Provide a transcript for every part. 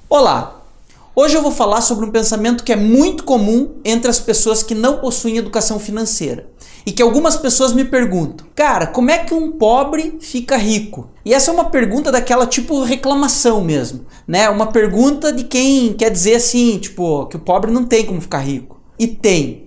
Olá! Hoje eu vou falar sobre um pensamento que é muito comum entre as pessoas que não possuem educação financeira. E que algumas pessoas me perguntam, cara, como é que um pobre fica rico? E essa é uma pergunta daquela tipo reclamação mesmo, né? Uma pergunta de quem quer dizer assim, tipo, que o pobre não tem como ficar rico. E tem.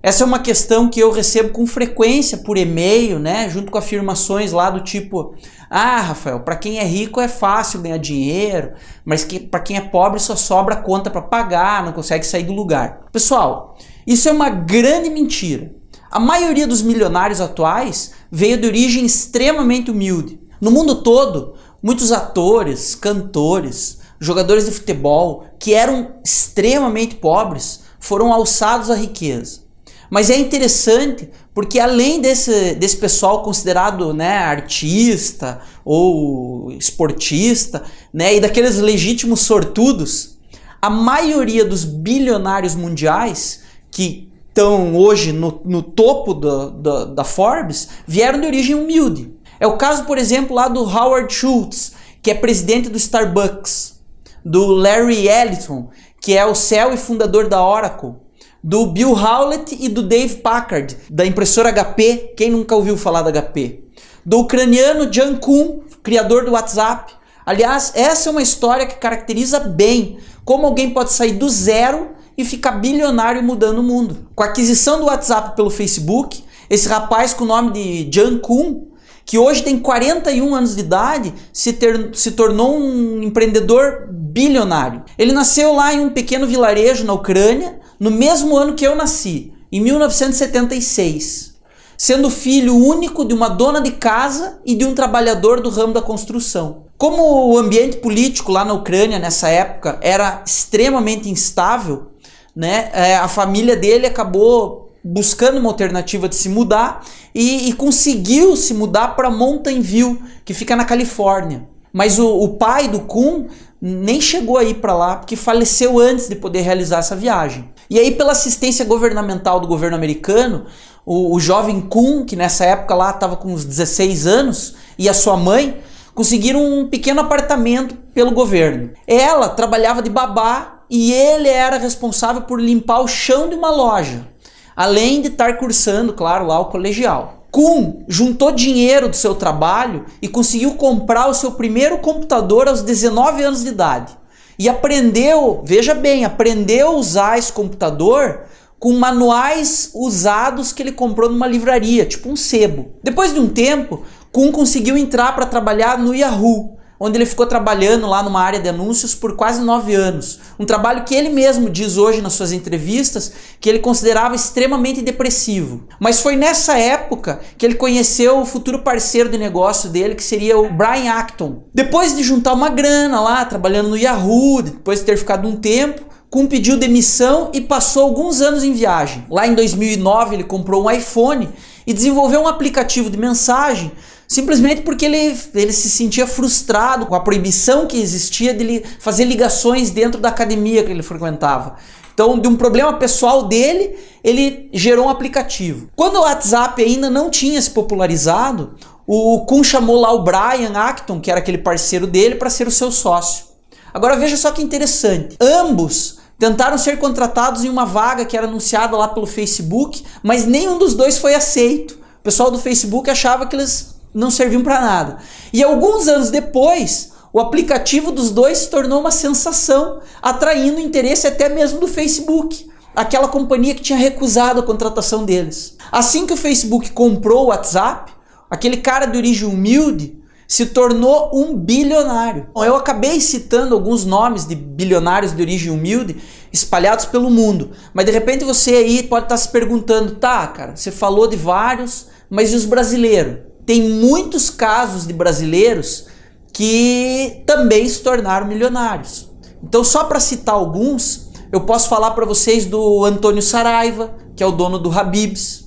Essa é uma questão que eu recebo com frequência por e-mail, né? Junto com afirmações lá do tipo, ah, Rafael, para quem é rico é fácil ganhar dinheiro, mas para quem é pobre só sobra conta para pagar, não consegue sair do lugar. Pessoal, isso é uma grande mentira. A maioria dos milionários atuais veio de origem extremamente humilde. No mundo todo, muitos atores, cantores, jogadores de futebol que eram extremamente pobres foram alçados à riqueza. Mas é interessante porque além desse pessoal considerado, né, artista ou esportista, né, e daqueles legítimos sortudos, a maioria dos bilionários mundiais que estão hoje no topo da Forbes vieram de origem humilde. É o caso, por exemplo, lá do Howard Schultz, que é presidente do Starbucks, do Larry Ellison, que é o CEO e fundador da Oracle, do Bill Hewlett e do Dave Packard, da impressora HP, quem nunca ouviu falar da HP? Do ucraniano Jan Kuhn, criador do WhatsApp. Aliás, essa é uma história que caracteriza bem como alguém pode sair do zero e ficar bilionário mudando o mundo. Com a aquisição do WhatsApp pelo Facebook, esse rapaz com o nome de Jan Kuhn, que hoje tem 41 anos de idade, se tornou um empreendedor bilionário. Ele nasceu lá em um pequeno vilarejo na Ucrânia, no mesmo ano que eu nasci, em 1976, sendo filho único de uma dona de casa e de um trabalhador do ramo da construção. Como o ambiente político lá na Ucrânia nessa época era extremamente instável, né, a família dele acabou buscando uma alternativa de se mudar e conseguiu se mudar para Mountain View, que fica na Califórnia. Mas o pai do Kuhn nem chegou a ir para lá, porque faleceu antes de poder realizar essa viagem. E aí, pela assistência governamental do governo americano, o jovem Kuhn, que nessa época lá estava com uns 16 anos, e a sua mãe, conseguiram um pequeno apartamento pelo governo. Ela trabalhava de babá e ele era responsável por limpar o chão de uma loja, além de estar cursando, claro, lá o colegial. Kuhn juntou dinheiro do seu trabalho e conseguiu comprar o seu primeiro computador aos 19 anos de idade. E aprendeu, veja bem, aprendeu a usar esse computador com manuais usados que ele comprou numa livraria, tipo um sebo. Depois de um tempo, Kuhn conseguiu entrar para trabalhar no Yahoo, onde ele ficou trabalhando lá numa área de anúncios por quase 9 anos. Um trabalho que ele mesmo diz hoje nas suas entrevistas que ele considerava extremamente depressivo. Mas foi nessa época que ele conheceu o futuro parceiro de negócio dele, que seria o Brian Acton. Depois de juntar uma grana lá, trabalhando no Yahoo, depois de ter ficado um tempo, Kuhn pediu demissão e passou alguns anos em viagem. Lá em 2009 ele comprou um iPhone e desenvolveu um aplicativo de mensagem simplesmente porque ele se sentia frustrado com a proibição que existia de ele fazer ligações dentro da academia que ele frequentava. Então, de um problema pessoal dele, ele gerou um aplicativo. Quando o WhatsApp ainda não tinha se popularizado, o Kuhn chamou lá o Brian Acton, que era aquele parceiro dele, para ser o seu sócio. Agora veja só que interessante. Ambos tentaram ser contratados em uma vaga que era anunciada lá pelo Facebook, mas nenhum dos dois foi aceito. O pessoal do Facebook achava que eles não serviam para nada. E alguns anos depois, o aplicativo dos dois se tornou uma sensação, atraindo o interesse até mesmo do Facebook, aquela companhia que tinha recusado a contratação deles. Assim que o Facebook comprou o WhatsApp, aquele cara de origem humilde se tornou um bilionário. Eu acabei citando alguns nomes de bilionários de origem humilde espalhados pelo mundo, mas de repente você aí pode estar se perguntando, tá, cara, você falou de vários, mas e os brasileiros? Tem muitos casos de brasileiros que também se tornaram milionários. Então, só para citar alguns, eu posso falar para vocês do Antônio Saraiva, que é o dono do Habib's,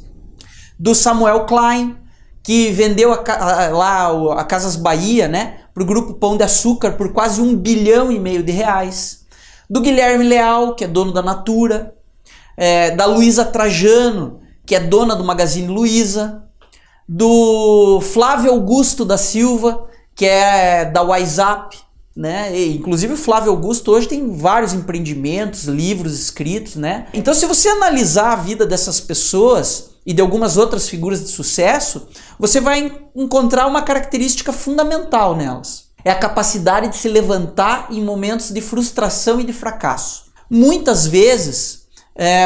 do Samuel Klein, que vendeu a Casas Bahia, né, para o Grupo Pão de Açúcar por quase R$1,5 bilhão de reais, do Guilherme Leal, que é dono da Natura, da Luísa Trajano, que é dona do Magazine Luiza, do Flávio Augusto da Silva, que é da WhatsApp, né? E, inclusive o Flávio Augusto hoje tem vários empreendimentos, livros escritos, né? Então se você analisar a vida dessas pessoas e de algumas outras figuras de sucesso, você vai encontrar uma característica fundamental nelas. É a capacidade de se levantar em momentos de frustração e de fracasso. Muitas vezes,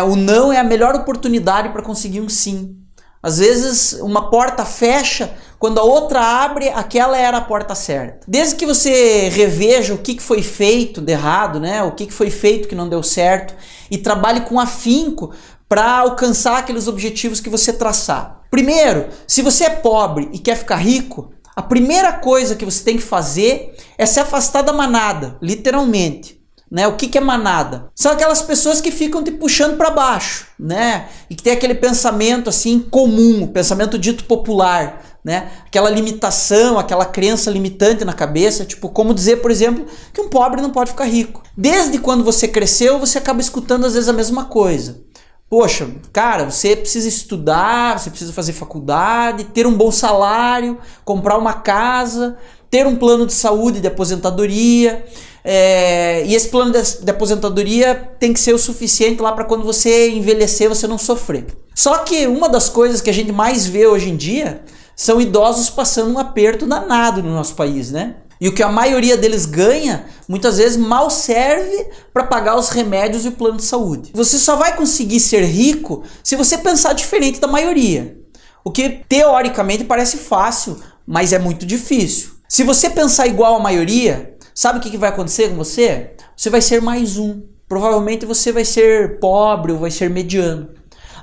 o não é a melhor oportunidade para conseguir um sim. Às vezes, uma porta fecha, quando a outra abre, aquela era a porta certa. Desde que você reveja o que foi feito de errado, né? O que foi feito que não deu certo, e trabalhe com afinco para alcançar aqueles objetivos que você traçar. Primeiro, se você é pobre e quer ficar rico, a primeira coisa que você tem que fazer é se afastar da manada, literalmente. Né? O que é manada? São aquelas pessoas que ficam te puxando para baixo, né? E que tem aquele pensamento assim comum, o pensamento dito popular, né? Aquela limitação, aquela crença limitante na cabeça, tipo como dizer, por exemplo, que um pobre não pode ficar rico. Desde quando você cresceu, você acaba escutando às vezes a mesma coisa. Poxa, cara, você precisa estudar, você precisa fazer faculdade, ter um bom salário, comprar uma casa, ter um plano de saúde, de aposentadoria. E esse plano de aposentadoria tem que ser o suficiente lá para quando você envelhecer você não sofrer. Só que uma das coisas que a gente mais vê hoje em dia são idosos passando um aperto danado no nosso país, né? E o que a maioria deles ganha, muitas vezes mal serve para pagar os remédios e o plano de saúde. Você só vai conseguir ser rico se você pensar diferente da maioria. O que teoricamente parece fácil, mas é muito difícil. Se você pensar igual à maioria, sabe o que vai acontecer com você? Você vai ser mais um. Provavelmente você vai ser pobre ou vai ser mediano.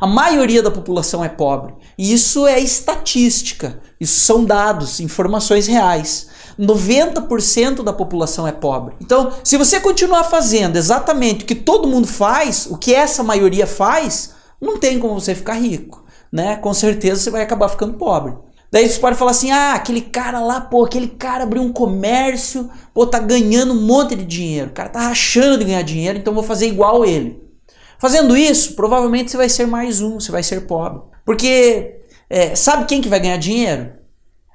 A maioria da população é pobre. E isso é estatística. Isso são dados, informações reais. 90% da população é pobre. Então, se você continuar fazendo exatamente o que todo mundo faz, o que essa maioria faz, não tem como você ficar rico, né? Com certeza você vai acabar ficando pobre. Daí você pode falar assim, aquele cara lá, aquele cara abriu um comércio, tá ganhando um monte de dinheiro. O cara tá rachando de ganhar dinheiro, então vou fazer igual ele. Fazendo isso, provavelmente você vai ser mais um, você vai ser pobre. Porque, sabe quem que vai ganhar dinheiro?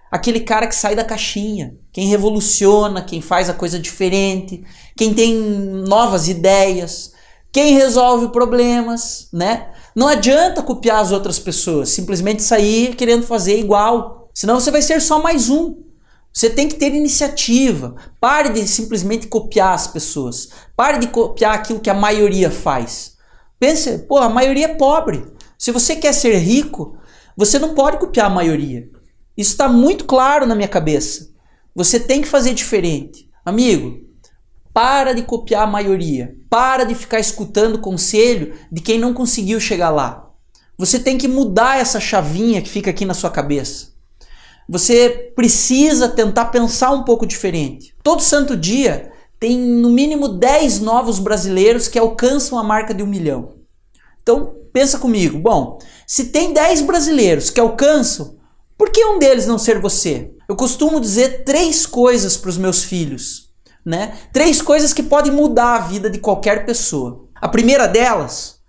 Aquele cara que sai da caixinha, quem revoluciona, quem faz a coisa diferente, quem tem novas ideias, quem resolve problemas, né? Não adianta copiar as outras pessoas, simplesmente sair querendo fazer igual, senão você vai ser só mais um. Você tem que ter iniciativa, pare de simplesmente copiar as pessoas, pare de copiar aquilo que a maioria faz. Pense, a maioria é pobre, se você quer ser rico, você não pode copiar a maioria. Isso está muito claro na minha cabeça. Você tem que fazer diferente. Amigo, para de copiar a maioria. Para de ficar escutando conselho de quem não conseguiu chegar lá. Você tem que mudar essa chavinha que fica aqui na sua cabeça. Você precisa tentar pensar um pouco diferente. Todo santo dia tem no mínimo 10 novos brasileiros que alcançam a marca de 1 milhão. Então pensa comigo. Bom, se tem 10 brasileiros que alcançam, por que um deles não ser você? Eu costumo dizer 3 coisas para os meus filhos, né? 3 coisas que podem mudar a vida de qualquer pessoa. A primeira delas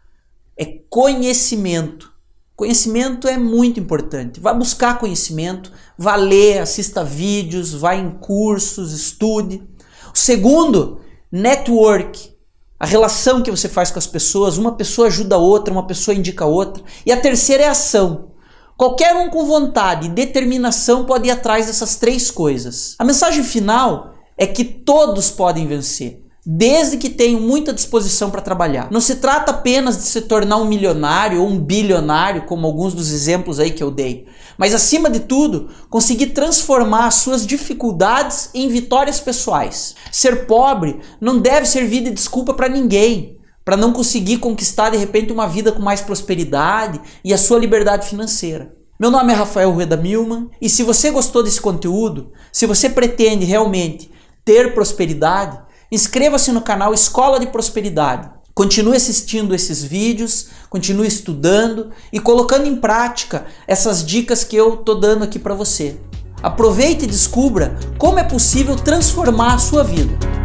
é conhecimento. Conhecimento é muito importante. Vá buscar conhecimento, vá ler, assista vídeos, vá em cursos, estude. O segundo, network. A relação que você faz com as pessoas, uma pessoa ajuda a outra, uma pessoa indica a outra. E a terceira é ação. Qualquer um com vontade e determinação pode ir atrás dessas 3 coisas. A mensagem final é que todos podem vencer, desde que tenham muita disposição para trabalhar. Não se trata apenas de se tornar um milionário ou um bilionário, como alguns dos exemplos aí que eu dei, mas acima de tudo, conseguir transformar as suas dificuldades em vitórias pessoais. Ser pobre não deve servir de desculpa para ninguém, para não conseguir conquistar de repente uma vida com mais prosperidade e a sua liberdade financeira. Meu nome é Rafael Rueda Milman e se você gostou desse conteúdo, se você pretende realmente ter prosperidade, inscreva-se no canal Escola de Prosperidade. Continue assistindo esses vídeos, continue estudando e colocando em prática essas dicas que eu estou dando aqui para você. Aproveite e descubra como é possível transformar a sua vida.